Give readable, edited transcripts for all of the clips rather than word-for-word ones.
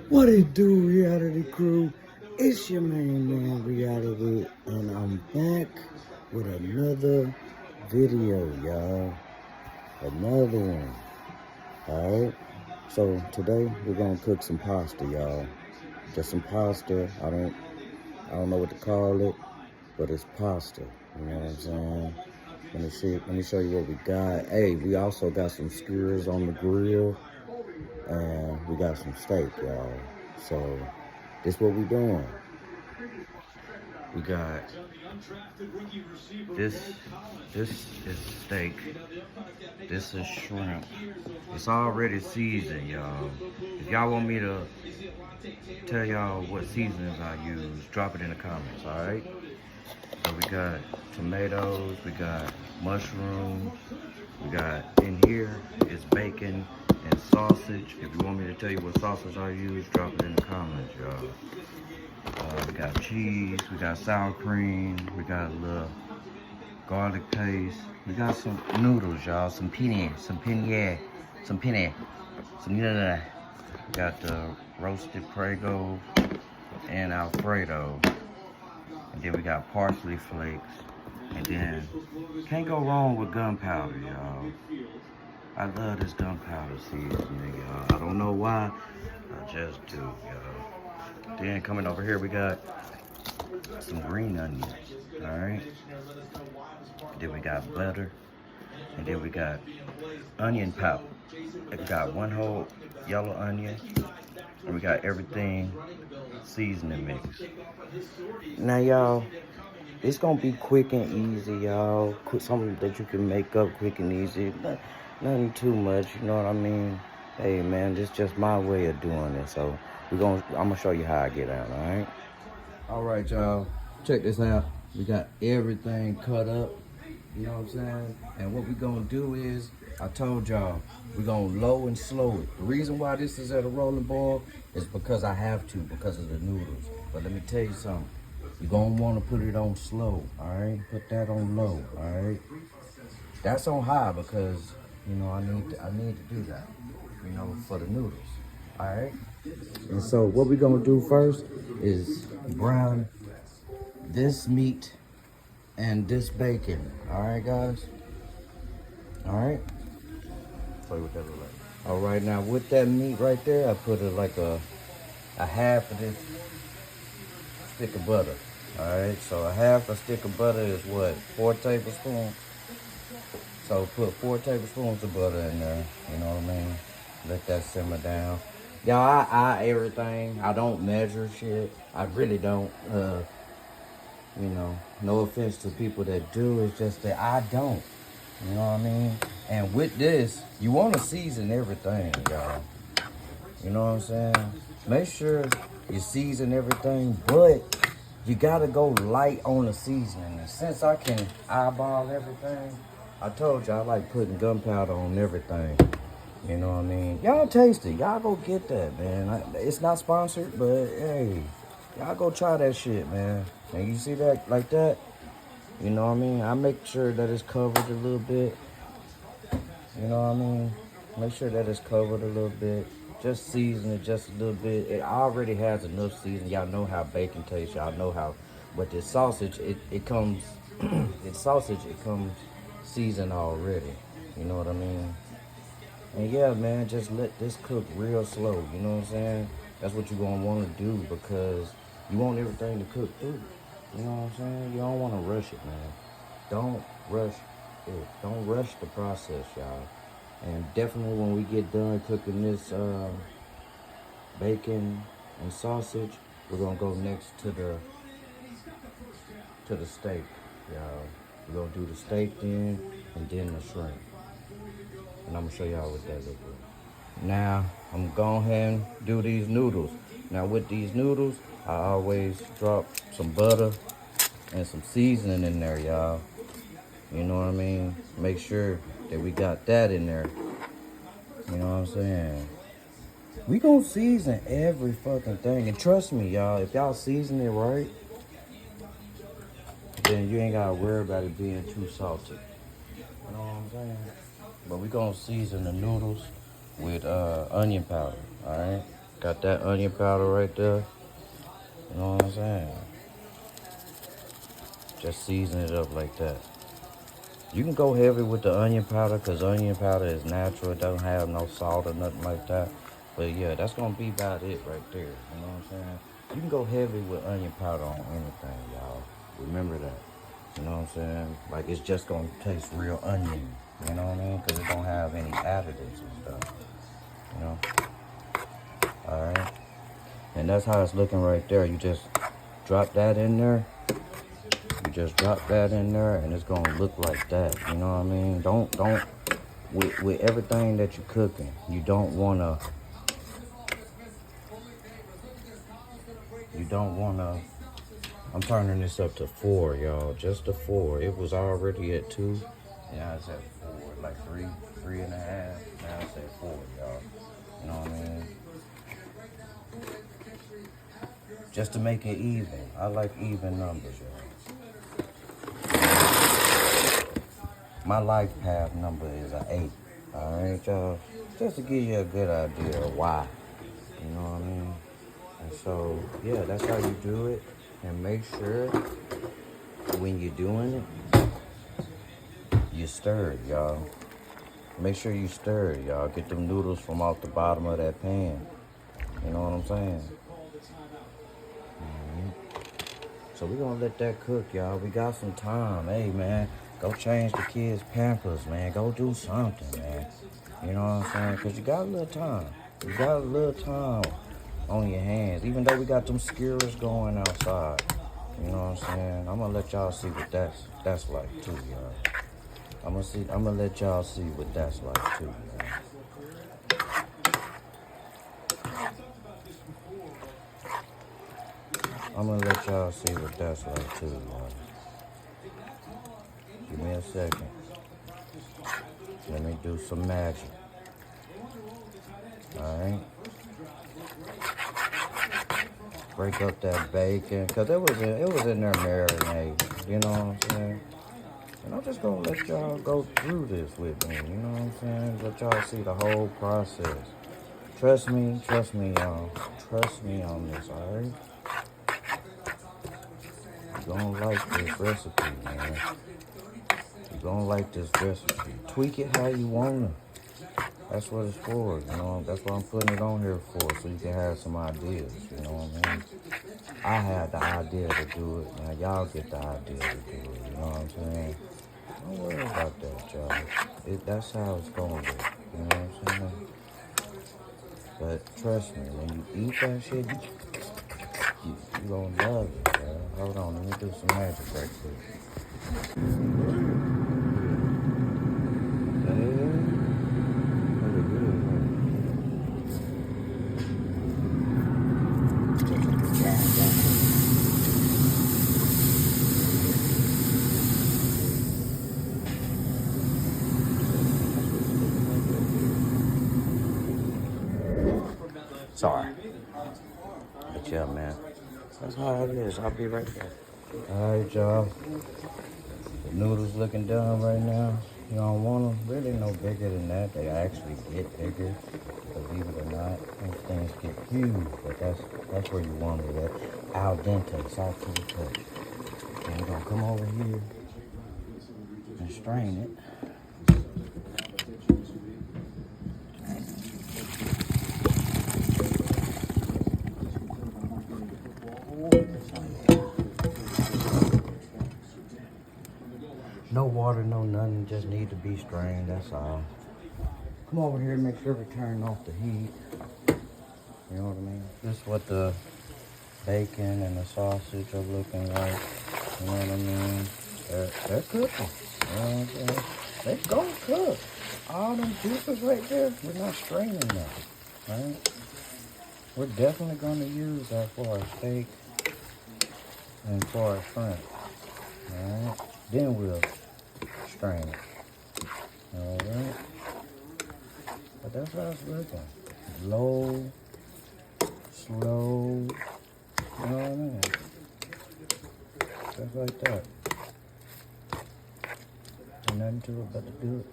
What it do, reality crew? It's your main man, reality, and I'm back with another video, y'all. Another one. Alright? So today we're gonna cook some pasta, y'all. Just some pasta. I don't know what to call it, but it's pasta. You know what I'm saying? Let me show you what we got. Hey, we also got some skewers on the grill. And we got some steak, y'all. So this what we doing. We got this is steak. This is shrimp. It's already seasoned, y'all. If y'all want me to tell y'all what seasonings I use, drop it in the comments, alright? So we got tomatoes, we got mushrooms, we got in here is bacon and sausage. If you want me to tell you what sausage I use, drop it in the comments, y'all. We got cheese, we got sour cream, we got a little garlic paste. We got some noodles, y'all, some penne. We got the roasted Prego and Alfredo. And then we got parsley flakes. And then, can't go wrong with gunpowder, y'all. I love this gunpowder seasoning, y'all. I don't know why, I just do, y'all. Then coming over here, we got some green onions, alright? Then we got butter. And then we got onion powder. We got one whole yellow onion. And we got everything seasoning mix. Now, y'all, it's gonna be quick and easy, y'all. Something that you can make up quick and easy. Nothing too much, you know what I mean? Hey, man, this is just my way of doing it. So I'm gonna show you how I get out, all right? All right, y'all, check this out. We got everything cut up, you know what I'm saying? And what we gonna do is, I told y'all, we're gonna low and slow it. The reason why this is at a rolling boil is because I have to, because of the noodles. But let me tell you something. You're gonna wanna put it on slow, all right? Put that on low, all right? That's on high because, you know, I need to do that, you know, for the noodles, all right? And so what we're gonna do first is brown this meat and this bacon, all right, guys? All right? Show you what that looks like. All right, now with that meat right there, I put it like a half of this stick of butter. All right, so a half a stick of butter is what, 4 tablespoons? So put 4 tablespoons of butter in there, you know what I mean? Let that simmer down. Y'all, I everything. I don't measure shit. I really don't. You know, no offense to people that do. It's just that I don't. You know what I mean? And with this, you want to season everything, y'all. You know what I'm saying? Make sure you season everything, but you gotta go light on the seasoning. And since I can eyeball everything, I told you I like putting gunpowder on everything. You know what I mean? Y'all taste it. Y'all go get that, man. It's not sponsored, but hey, y'all go try that shit, man. And you see that like that? You know what I mean? I make sure that it's covered a little bit. You know what I mean? Make sure that it's covered a little bit. Just season it just a little bit. It already has enough season. Y'all know how bacon tastes. Y'all know how. But this sausage, it comes, it's sausage, it comes seasoned already. You know what I mean? And yeah, man, just let this cook real slow. You know what I'm saying? That's what you're going to want to do because you want everything to cook through. You know what I'm saying? You don't want to rush it, man. Don't rush it. Don't rush the process, y'all. And definitely when we get done cooking this bacon and sausage, we're gonna go next to the steak, y'all. We're gonna do the steak then, and then the shrimp. And I'm gonna show y'all what that looks like. Now, I'm gonna go ahead and do these noodles. Now with these noodles, I always drop some butter and some seasoning in there, y'all. You know what I mean? Make sure that we got that in there. You know what I'm saying? We gonna season every fucking thing. And trust me, y'all, if y'all season it right, then you ain't gotta worry about it being too salty. You know what I'm saying? But we gonna season the noodles with onion powder, all right? Got that onion powder right there. You know what I'm saying? Just season it up like that. You can go heavy with the onion powder because onion powder is natural. It doesn't have no salt or nothing like that. But yeah, that's going to be about it right there. You know what I'm saying? You can go heavy with onion powder on anything, y'all. Remember that. You know what I'm saying? Like, it's just going to taste real onion. You know what I mean? Because it don't have any additives and stuff. You know? Alright? And that's how it's looking right there. You just drop that in there. You just drop that in there and it's gonna look like that. You know what I mean? Don't with everything that you're cooking, you don't wanna I'm turning this up to 4, y'all. Just to 4. It was already at 2. Now it's at 4. Like 3.5. Now it's at 4, y'all. You know what I mean? Just to make it even. I like even numbers, y'all. My life path number is an 8. Alright, y'all? Just to give you a good idea of why. You know what I mean? And so, yeah, that's how you do it. And make sure when you're doing it, you stir it, y'all. Make sure you stir it, y'all. Get them noodles from off the bottom of that pan. You know what I'm saying? So we're gonna let that cook, y'all. We got some time. Hey, man, go change the kids' Pampers, man. Go do something, man. You know what I'm saying? Because you got a little time. You got a little time on your hands. Even though we got them skewers going outside. You know what I'm saying? I'm gonna let y'all see what that's like, too, y'all. I'm gonna let y'all see what that's like, too, y'all. I'm gonna let y'all see what that's like too, y'all. Give me a second. Let me do some magic. Alright. Break up that bacon. Cause it was in there marinating. You know what I'm saying? And I'm just gonna let y'all go through this with me. You know what I'm saying? Let y'all see the whole process. Trust me, y'all. Trust me on this, alright? You're gonna like this recipe, man. You're gonna like this recipe. Tweak it how you want it. That's what it's for, you know. That's what I'm putting it on here for, so you can have some ideas, you know what I mean? I had the idea to do it. Now y'all get the idea to do it, you know what I'm saying? Don't worry about that, y'all. That's how it's going to be, you know what I'm saying? But trust me, when you eat that shit, you gonna love it, y'all. Hold on, let me do some magic right quick. Sorry. But yeah, man. That's how it is. I'll be right back. Alright, y'all. The noodles looking done right now. You don't want them really no bigger than that. They actually get bigger. Believe it or not, those things get huge. But that's where you want it at. Al dente, soft to the touch. And we're gonna come over here and strain it. No water, no nothing, just need to be strained, that's all. Come over here and make sure we turn off the heat. You know what I mean? This is what the bacon and the sausage are looking like. You know what I mean? They're cooking. You know what I'm saying? They gonna cook. All them juices right there, we're not straining them. Right? We're definitely gonna use that for our steak and for our shrimp. Alright? Then we'll strain it. Alright? But that's how it's looking. Low, slow, you know what I mean? Just like that. Ain't nothing to it but to do it.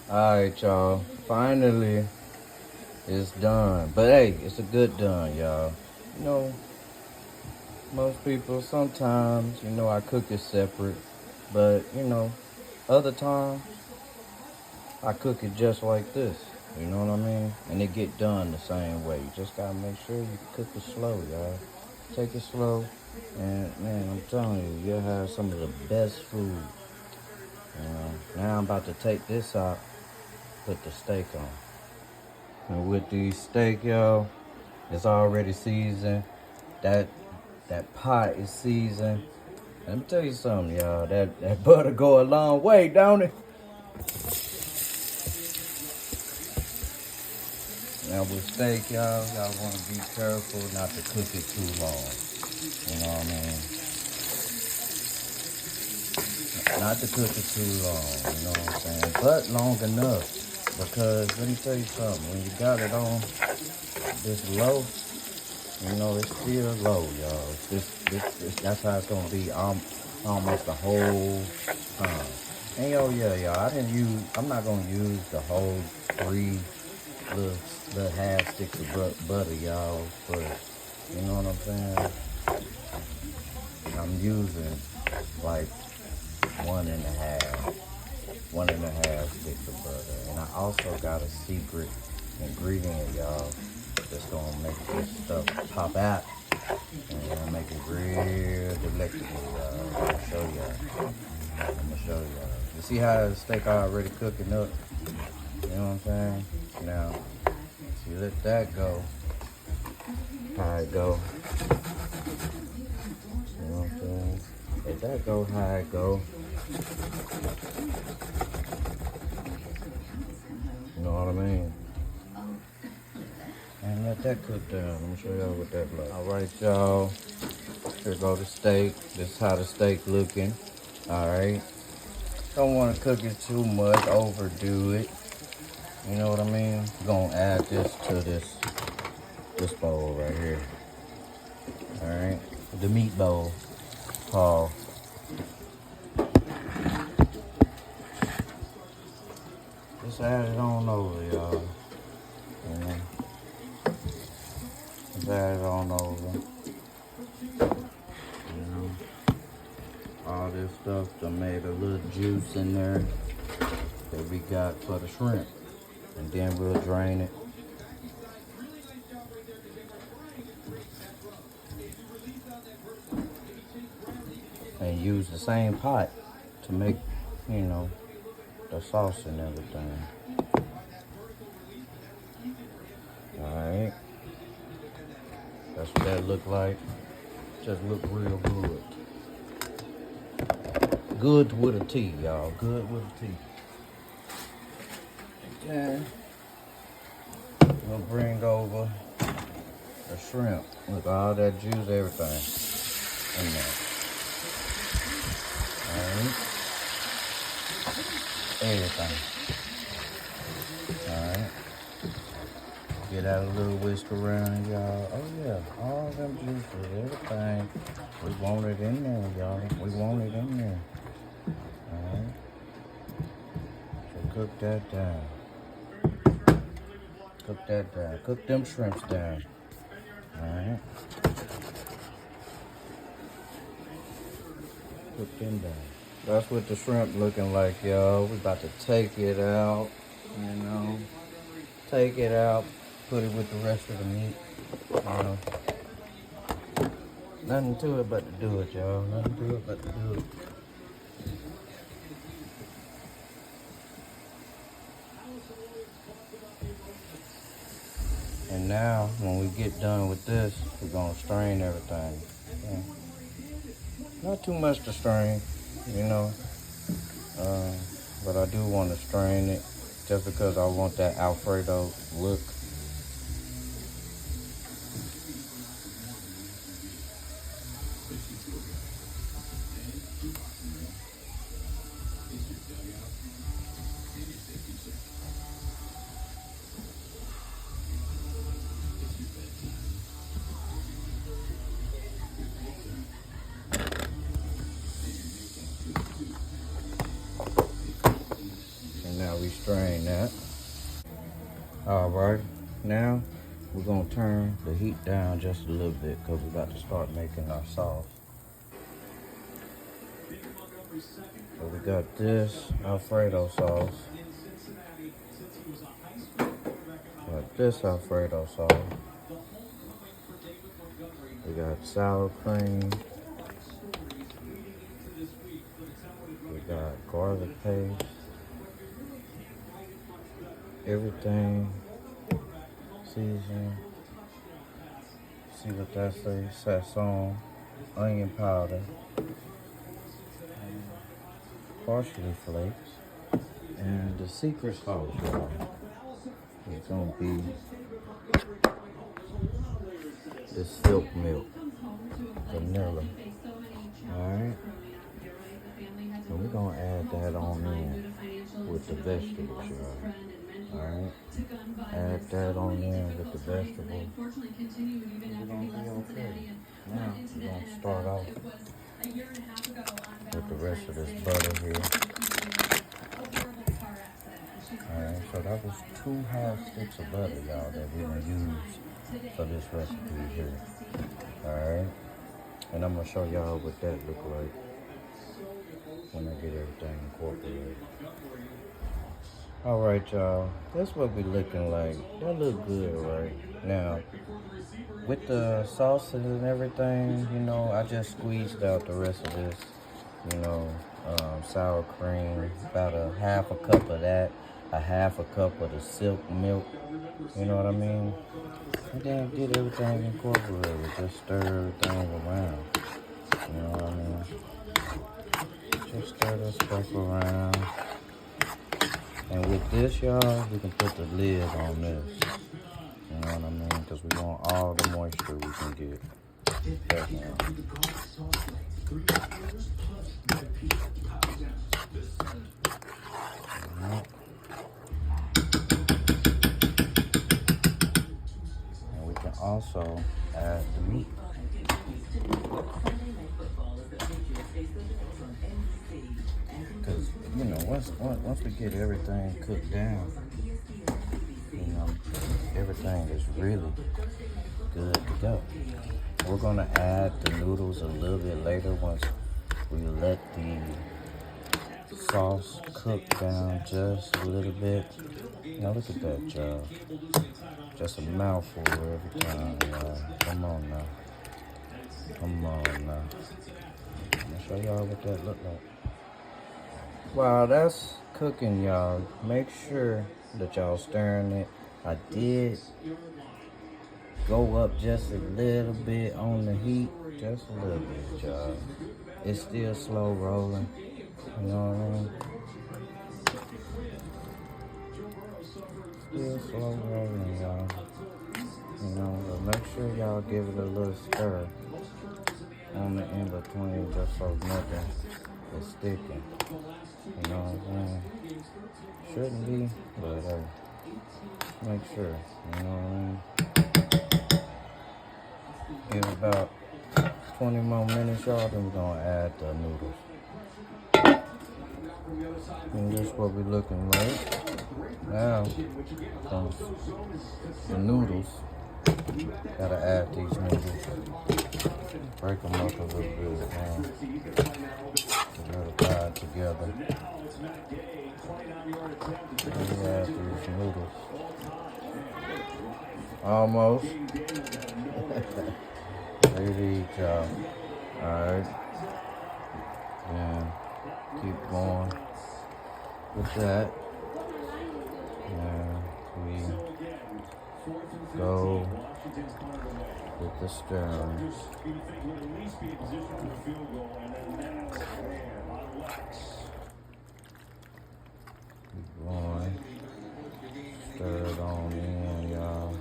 Alright, y'all. Finally, It's done. But hey, it's a good done, y'all. You know, most people, sometimes, you know, I cook it separate. But, you know, other times, I cook it just like this. You know what I mean? And it get done the same way. You just gotta make sure you cook it slow, y'all. Take it slow. And, man, I'm telling you, you'll have some of the best food. You know, now I'm about to take this out, put the steak on. And with the steak, y'all, it's already seasoned. That pot is seasoned. Let me tell you something, y'all. That butter go a long way, don't it? Now with steak, y'all want to be careful not to cook it too long. You know what I mean? Not to cook it too long, you know what I'm saying? But long enough. Because let me tell you something, when you got it on this low, you know, it's still low, y'all. That's how it's gonna be almost the whole time. And yeah, y'all, I'm not gonna use the whole 3 little half sticks of butter, y'all, but you know what I'm saying? I'm using like 1.5 sticks of butter. And I also got a secret ingredient, y'all, that's gonna make this stuff pop out and gonna make it real delectable, y'all. I'm gonna show y'all. You see how the steak already cooking up? You know what I'm saying? Now, you let that go. How it go? You know what I'm saying? Let that go how it go. You know what I mean? And let that cook down. Let me show y'all what that looks like. Alright, y'all. Here go the steak. This is how the steak looking. Alright. Don't want to cook it too much, overdo it. You know what I mean? Gonna add this to this bowl right here. Alright. The meat bowl. Paul. Just add it on over, y'all. You know? Just add it on over. You know? All this stuff that made a little juice in there that we got for the shrimp. And then we'll drain it. And use the same pot to make, you know, the sauce and everything. Alright. That's what that look like. Just look real good. Good with a T, y'all. Good with a T. Then we'll bring over the shrimp with all that juice, everything in there. Alright. Everything. Alright. Get out a little whisk around, y'all. Oh yeah, all them juices, everything. We want it in there, y'all. We want it in there. Alright. So cook that down. Cook that down. Cook them shrimps down. Alright. Cook them down. That's what the shrimp looking like, y'all. We about to take it out, you know. Take it out. Put it with the rest of the meat. You know. Nothing to it but to do it, y'all. Nothing to it but to do it. And now, when we get done with this, we're gonna strain everything. Yeah. Not too much to strain, you know. But I do want to strain it just because I want that Alfredo look. And now we strain that. All right. Now, we're gonna turn the heat down just a little bit because we're about to start making our sauce. So we got this Alfredo sauce. Got this Alfredo sauce. We got sour cream. We got garlic paste. Everything seasoned. See what that says? Sazon, onion powder, parsley flakes, and the secret sauce, y'all, is gonna be this silk milk, vanilla. Alright? So we're gonna add that on in with the vegetables, y'all. Alright? Add that on in with the vegetables. We're gonna be okay. Now we're gonna start off with the rest of this butter here. Alright, so that was 2 half sticks of butter, y'all, that we're gonna use for this recipe here. Alright? And I'm gonna show y'all what that look like when I get everything incorporated. Alright, y'all, that's what we looking like. That look good, right? Now, with the sauces and everything, you know, I just squeezed out the rest of this, you know, sour cream, about a half a cup of that, a half a cup of the silk milk, you know what I mean? And then get everything incorporated, just stir everything around, you know what I mean? Just stir this stuff around. And with this, y'all, we can put the lid on this. You know what I mean? Because we want all the moisture we can get. Definitely. And we can also add the meat. Because, you know, once we get everything cooked down, you know, everything is really good to go. We're going to add the noodles a little bit later once we let the sauce cook down just a little bit. Now look at that, y'all. Just a mouthful every time, y'all. Come on now. Come on now. I'm going to show y'all what that look like. While that's cooking, y'all, make sure that y'all stirring it. I did go up just a little bit on the heat, just a little bit, y'all. It's still slow rolling, you know what I mean? Still slow rolling, y'all. You know, but make sure y'all give it a little stir on the in between just so nothing is sticking. You know what I'm saying? Shouldn't be, but make sure, you know what I mean? Give about 20 more minutes, y'all, then we're gonna add the noodles. And this is what we're looking like. Now, the noodles, gotta add these noodles. Break them up a little bit, man. Tied together. And we add these noodles. Almost. Ready to eat, y'all. Alright. And keep going with that. And we go with the stirring. Keep going. Stir it on in, y'all.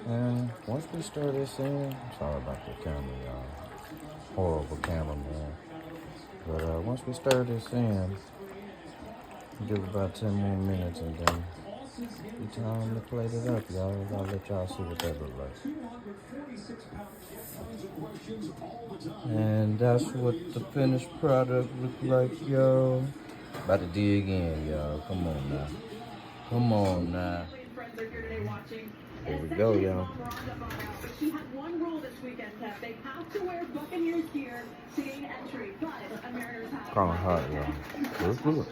And once we stir this in, sorry about the camera, y'all. Horrible cameraman. But once we stir this in, give it about 10 more minutes and then it's time to plate it up, y'all. I'll let y'all see what that look like. And that's what the finished product look like, y'all. About to dig in, y'all. Come on now. Come on now. Here we go, y'all. She had one rule this weekend, Kev. They have to wear Buccaneers gear to gain entry, but a Mariners hat. Calling hot, y'all. Let's do it.